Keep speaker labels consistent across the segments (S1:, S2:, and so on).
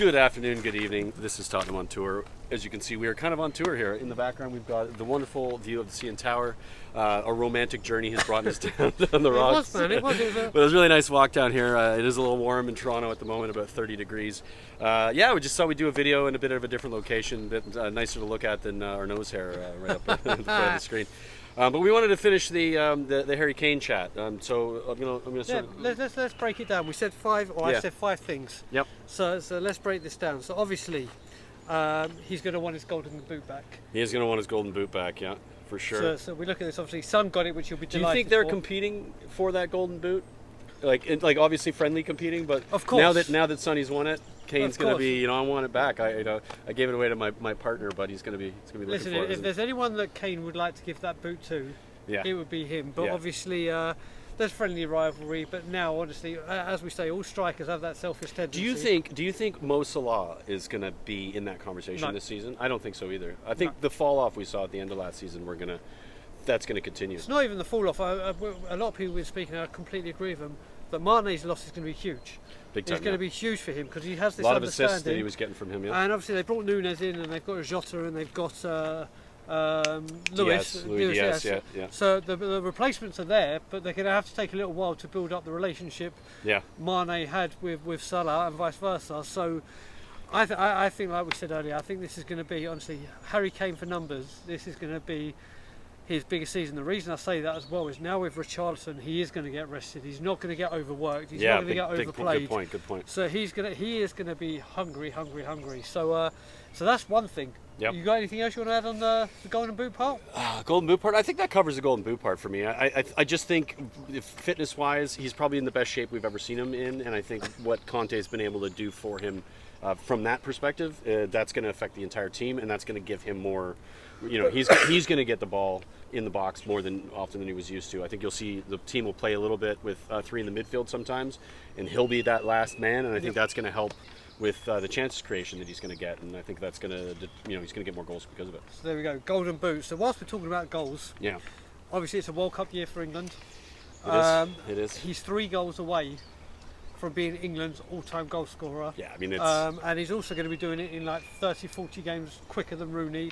S1: Good afternoon, good evening. This is Tottenham On Tour. As you can see, we are kind of on tour here. In the background, we've got the wonderful view of the CN Tower. A romantic journey has brought us down on the rocks.
S2: It was.
S1: But it was a really nice walk down here. It is a little warm in Toronto at the moment, about 30 degrees. Yeah, we just thought we'd do a video in a bit of a different location, a bit nicer to look at than our nose hair right up in front of the screen. But we wanted to finish the Harry Kane chat. So I'm gonna sort of...
S2: let's break it down. We said five, or I said five things.
S1: Yep.
S2: So let's break this down. So obviously, he's going to want his golden boot back.
S1: He is going to want his golden boot back, yeah, for sure.
S2: So we look at this. Obviously, Son got it, which you'll be delighted.
S1: Do you think they're competing for that golden boot? Like obviously friendly competing, but
S2: of course.
S1: Now that Sonny's won it, Kane's going to be, I want it back. I gave it away to my partner, but he's going to be looking
S2: Listen,
S1: for it.
S2: if there's anyone that Kane would like to give that boot to, it would be him. But obviously, there's friendly rivalry. But now, honestly, as we say, all strikers have that selfish tendency.
S1: Do you think Mo Salah is going to be in that conversation this season? I don't think so either. I think the fall off we saw at the end of last season, that's going to continue.
S2: It's not even the fall off. A lot of people have been speaking, I completely agree with them, that Mane's loss is going to be huge.
S1: Big time,
S2: it's going to be huge for him because he has this
S1: a lot of
S2: understanding.
S1: assists that he was getting from him,
S2: And obviously they brought Nunes in, and they've got Jota, and they've got Luis
S1: Diaz, yeah.
S2: So the replacements are there, but they're going to have to take a little while to build up the relationship Mane had with Salah and vice versa. So I think, like we said earlier, I think this is going to be, honestly, Harry Kane for numbers. This is going to be his biggest season. The reason I say that as well is now with Richarlison, he is going to get rested. He's not going to get overworked. He's not going to get overplayed.
S1: Good point.
S2: So he is going to be hungry. So that's one thing.
S1: Yep.
S2: You got anything else you want to add on the golden boot part?
S1: Golden boot part? I think that covers the golden boot part for me. I just think fitness-wise, he's probably in the best shape we've ever seen him in, and I think what Conte's been able to do for him from that perspective, that's going to affect the entire team, and that's going to give him more. He's going to get the ball in the box more often than he was used to. I think you'll see the team will play a little bit with three in the midfield sometimes, and he'll be that last man, and I think that's going to help with the chances creation that he's going to get, and I think that's going to, he's going to get more goals because of it.
S2: So there we go, golden boot. So whilst we're talking about goals, obviously it's a World Cup year for England.
S1: It is.
S2: He's 3 goals away from being England's all-time goal scorer.
S1: Yeah, I mean it's.
S2: And he's also going to be doing it in like 30, 40 games quicker than Rooney,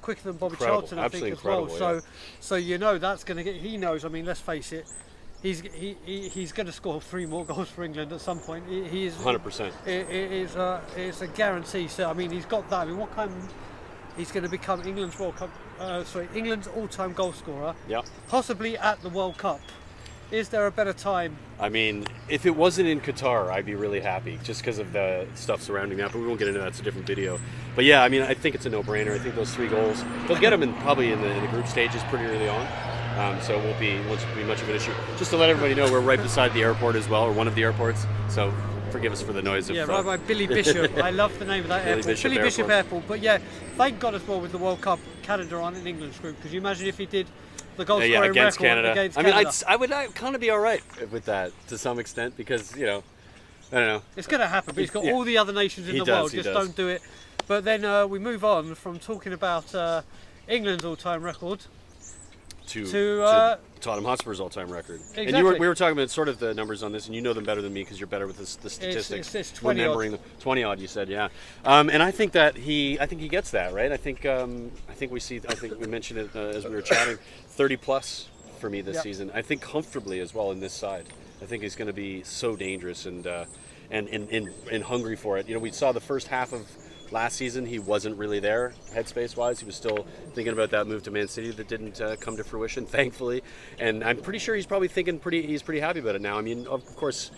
S2: quicker than Bobby Charlton, I think, as well. So that's going to get. He knows. I mean, let's face it. He's going to score 3 more goals for England at some point. He is
S1: 100%.
S2: It's a guarantee. So I mean, he's got that. I mean, what kind? He's going to become England's England's all-time goal scorer.
S1: Yeah.
S2: Possibly at the World Cup. Is there a better time?
S1: I mean, if it wasn't in Qatar, I'd be really happy just because of the stuff surrounding that. But we won't get into that. It's a different video. But yeah, I mean, I think it's a no-brainer. I think those 3 goals, they'll get them probably in the group stages pretty early on. So it won't be much of an issue. Just to let everybody know, we're right beside the airport as well, or one of the airports. So forgive us for the noise.
S2: Right by Billy Bishop. I love the name of that airport. Billy Bishop Airport. But yeah, thank God as well with the World Cup, Canada aren't in England's group. Because you imagine if he did the goal scoring
S1: against
S2: record
S1: Canada.
S2: against
S1: Canada.
S2: I
S1: would kind of be all right with that to some extent because I don't know.
S2: It's going to happen, but he's got all the other nations in the world. Just don't do it. But then we move on from talking about England's all-time record to
S1: Tottenham Hotspur's all-time record.
S2: Exactly.
S1: And we were talking about sort of the numbers on this, and you know them better than me because you're better with the statistics.
S2: It's 20
S1: remembering
S2: odd.
S1: 20 odd, you said, yeah. And I think that he gets that right. I think we mentioned it as we were chatting. 30 plus for me this season. I think comfortably as well in this side. I think he's going to be so dangerous and hungry for it. We saw the first half of last season he wasn't really there headspace wise. He was still thinking about that move to Man City that didn't come to fruition, thankfully, and I'm pretty sure he's probably he's pretty happy about it now. I mean, of course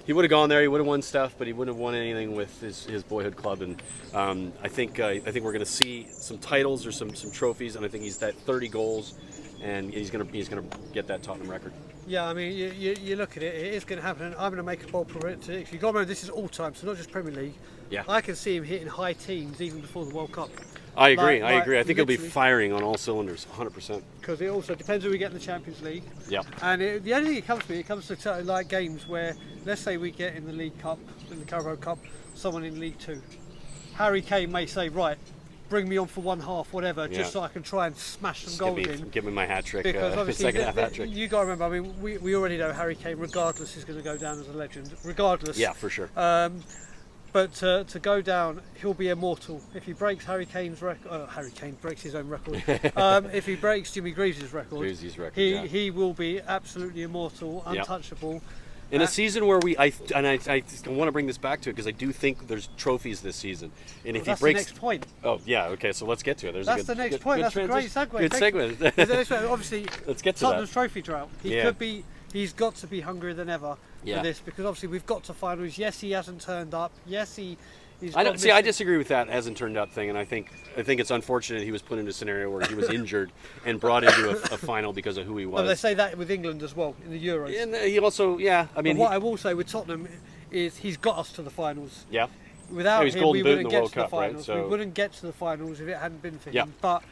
S1: he would have gone there, he would have won stuff, but he wouldn't have won anything with his boyhood club. And I think we're going to see some titles or some trophies, and I think he's that 30 goals, and he's going to get that Tottenham record.
S2: Yeah, I mean, you look at it, it is going to happen, and I'm going to make a bold prediction. You've got to remember, this is all time, so not just Premier League.
S1: Yeah.
S2: I can see him hitting high teens even before the World Cup.
S1: I agree. I think he'll be firing on all cylinders, 100%.
S2: Because it also depends who we get in the Champions League.
S1: Yeah.
S2: And the only thing it comes to like games where, let's say we get in the League Cup, in the Carabao Cup, someone in League 2. Harry Kane may say, right, bring me on for one half, whatever, just so I can try and smash some goals in.
S1: Give me my hat trick,
S2: because obviously
S1: second half hat trick.
S2: You got to remember, I mean, we already know Harry Kane, regardless, is going to go down as a legend, regardless.
S1: Yeah, for sure.
S2: But to go down, he'll be immortal. If he breaks Harry Kane's record, Harry Kane breaks his own record. If he breaks Jimmy Greaves' record, he will be absolutely immortal, untouchable.
S1: Yep. In a season where I want to bring this back to it because I do think there's trophies this season, and if he breaks,
S2: the next point.
S1: Oh yeah, okay, so let's get to it.
S2: That's the next point. That's a great segue.
S1: Good segue.
S2: Obviously,
S1: let's get to
S2: Tottenham's
S1: that.
S2: trophy drought. He's got to be hungrier than ever for this because obviously we've got to finals. Yes, he hasn't turned up. Yes, he's.
S1: I disagree with that hasn't turned up thing, and I think it's unfortunate he was put into a scenario where he was injured and brought into a final because of who he was.
S2: Well, they say that with England as well in the Euros.
S1: And he also,
S2: what I will say with Tottenham is he's got us to the finals.
S1: Yeah.
S2: Without him, we wouldn't get to the finals.
S1: Right? So...
S2: We wouldn't get to the finals if it hadn't been for him. But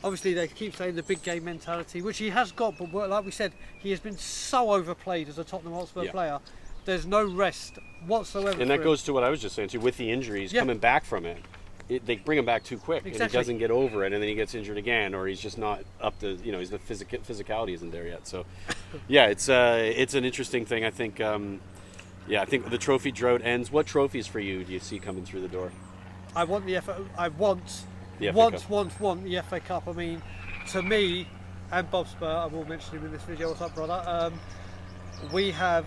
S2: obviously they keep saying the big game mentality, which he has got. But like we said, he has been so overplayed as a Tottenham Hotspur player. There's no rest whatsoever.
S1: And that goes to what I was just saying too. With the injuries coming back from it, they bring him back too quick, and he doesn't get over it, and then he gets injured again, or he's just not up to he's the physicality isn't there yet. So, it's an interesting thing. I think I think the trophy drought ends. What trophies for you do you see coming through the door?
S2: I want the FA. I want the FA Cup. I mean, to me and Bob Spur, I will mention him in this video. What's up, brother? We have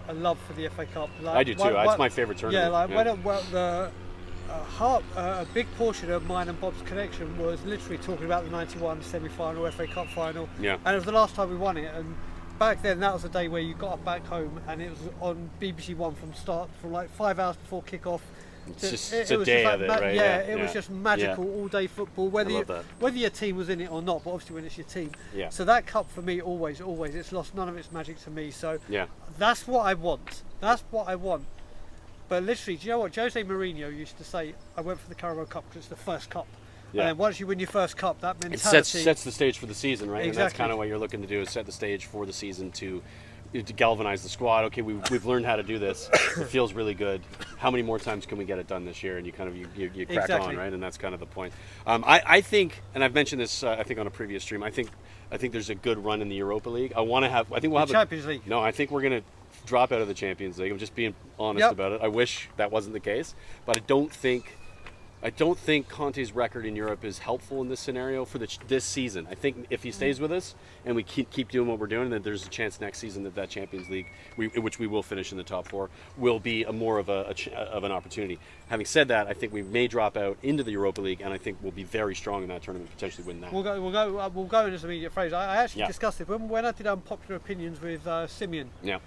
S2: a love for the FA Cup.
S1: I do too. It's my favourite tournament.
S2: A big portion of mine and Bob's connection was literally talking about the '91 semi-final, FA Cup final.
S1: Yeah.
S2: And it was the last time we won it. And back then, that was the day where you got up back home, and it was on BBC One from like 5 hours before kick-off.
S1: It's a day of it, right?
S2: It was just magical all-day football, whether your team was in it or not. But obviously, when it's your team, so that cup for me, always, it's lost none of its magic to me. So that's what I want. That's what I want. But literally, do you know what Jose Mourinho used to say? I went for the Carabao Cup because it's the first cup. Yeah. And once you win your first cup, that mentality
S1: it sets the stage for the season, right? Exactly. And that's kind of what you're looking to do, is set the stage for the season to galvanize the squad. Okay, we've learned how to do this. It feels really good. How many more times can we get it done this year? And you kind of you crack on, right? And that's kind of the point. I think, and I've mentioned this I think on a previous stream. I think there's a good run in the Europa League. I think we'll have
S2: the Champions League.
S1: No, I think we're gonna drop out of the Champions League. I'm just being honest about it. I wish that wasn't the case, but I don't think Conte's record in Europe is helpful in this scenario for this season. I think if he stays with us and we keep doing what we're doing, then there's a chance next season that Champions League, which we will finish in the top 4, will be more of an opportunity. Having said that, I think we may drop out into the Europa League, and I think we'll be very strong in that tournament, potentially win that.
S2: We'll go in as immediate phrase. I actually discussed it when I did Unpopular Opinions with Simeon.
S1: Yeah.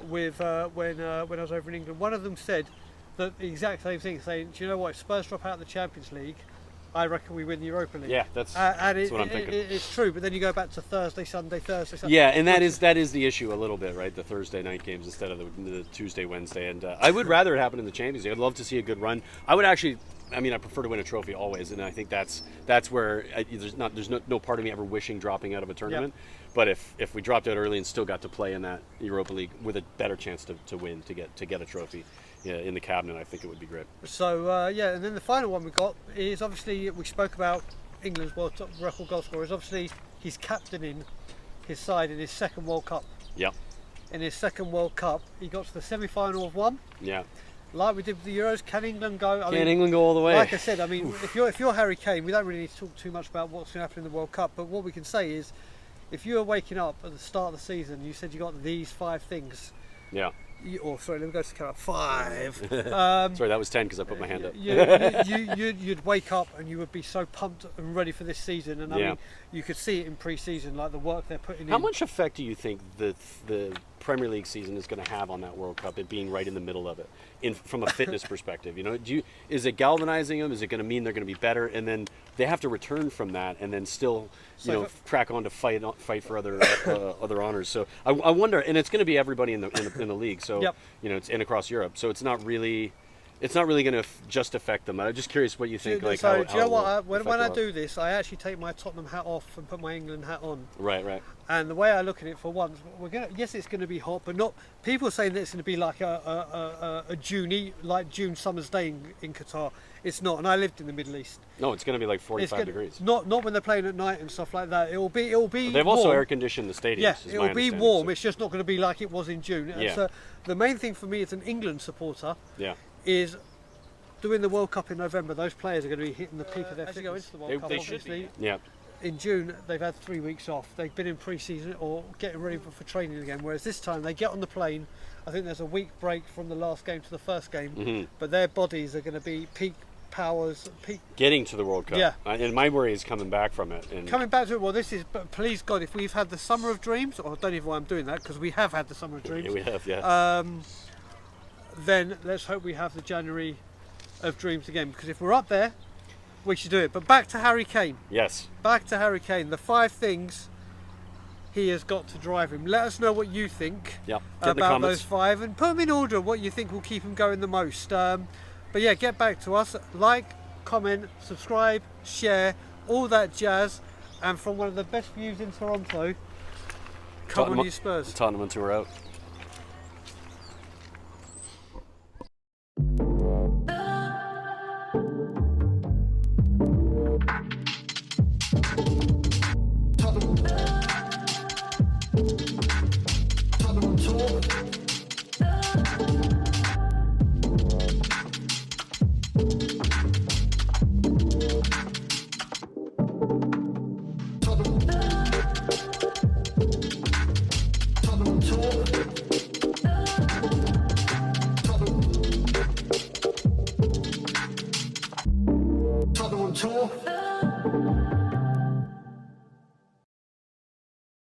S2: When I was over in England, one of them said the exact same thing, saying, do you know what, if Spurs drop out of the Champions League, I reckon we win the Europa League.
S1: Yeah, that's what I'm thinking.
S2: It's true, but then you go back to Thursday, Sunday.
S1: Yeah, and that is the issue a little bit, right? The Thursday night games instead of the Tuesday, Wednesday. And I would rather it happen in the Champions League. I'd love to see a good run. I prefer to win a trophy always, and I think that's where there's no part of me ever wishing dropping out of a tournament. Yep. But if we dropped out early and still got to play in that Europa League with a better chance to win, to get a trophy in the cabinet, I think it would be great.
S2: So and then the final one we got is, obviously, we spoke about England's world top record goal scorer. Is obviously he's captaining his side in his second World Cup.
S1: Yeah.
S2: In his second World Cup, he got to the semi-final of one.
S1: Yeah.
S2: Like we did with the Euros, can England go?
S1: England go all the way?
S2: Like I said, if you're Harry Kane, we don't really need to talk too much about what's going to happen in the World Cup. But what we can say is, if you were waking up at the start of the season, you said you got these 5 things.
S1: Yeah.
S2: Let me go to count 5.
S1: Sorry, that was 10 because I put my hand up.
S2: You'd wake up and you would be so pumped and ready for this season. And I mean, you could see it in pre-season, like the work they're putting in.
S1: How much effect do you think the Premier League season is going to have on that World Cup, it being right in the middle of it, from a fitness perspective? Is it galvanizing them? Is it going to mean they're going to be better? And then they have to return from that and then still, crack on to fight for other honors. So I wonder, and it's going to be everybody in the league. So it's in across Europe. So it's not really going to just affect them. I'm just curious what you think.
S2: Do you know what? When I do this, I actually take my Tottenham hat off and put my England hat on.
S1: Right.
S2: And the way I look at it, for once, it's going to be hot, but not. People are saying that it's going to be like a June summer's day in Qatar. It's not, and I lived in the Middle East.
S1: No, it's going to be like 45 degrees.
S2: Not when they're playing at night and stuff like that. It'll be.
S1: They've also air conditioned the stadiums.
S2: Yeah, it'll be warm. So. It's just not going to be like it was in June.
S1: Yeah.
S2: So the main thing for me as an England supporter, is doing the World Cup in November, those players are going to be hitting the peak of their fitness. As you go into the World Cup,
S1: they
S2: obviously,
S1: should be. Yeah.
S2: In June, they've had 3 weeks off. They've been in pre-season or getting ready for training again. Whereas this time, they get on the plane. I think there's a week break from the last game to the first game, but their bodies are going to be peak powers, peak.
S1: Getting to the World Cup.
S2: Yeah.
S1: And my worry is coming back from it. And
S2: coming back to it, well, this is, but please God, if we've had the summer of dreams, or I don't even know why I'm doing that, because we have had the summer of dreams.
S1: Yeah, we have, yeah.
S2: Then let's hope we have the January of dreams again, because if we're up there, we should do it. But back to Harry Kane.
S1: Yes.
S2: Back to Harry Kane. The 5 things he has got to drive him. Let us know what you think about those 5, and put them in order what you think will keep him going the most. But yeah, get back to us. Like, comment, subscribe, share, all that jazz. And from one of the best views in Toronto, come on you Spurs.
S1: Tottenham On Tour out.
S3: Tottenham On Tour.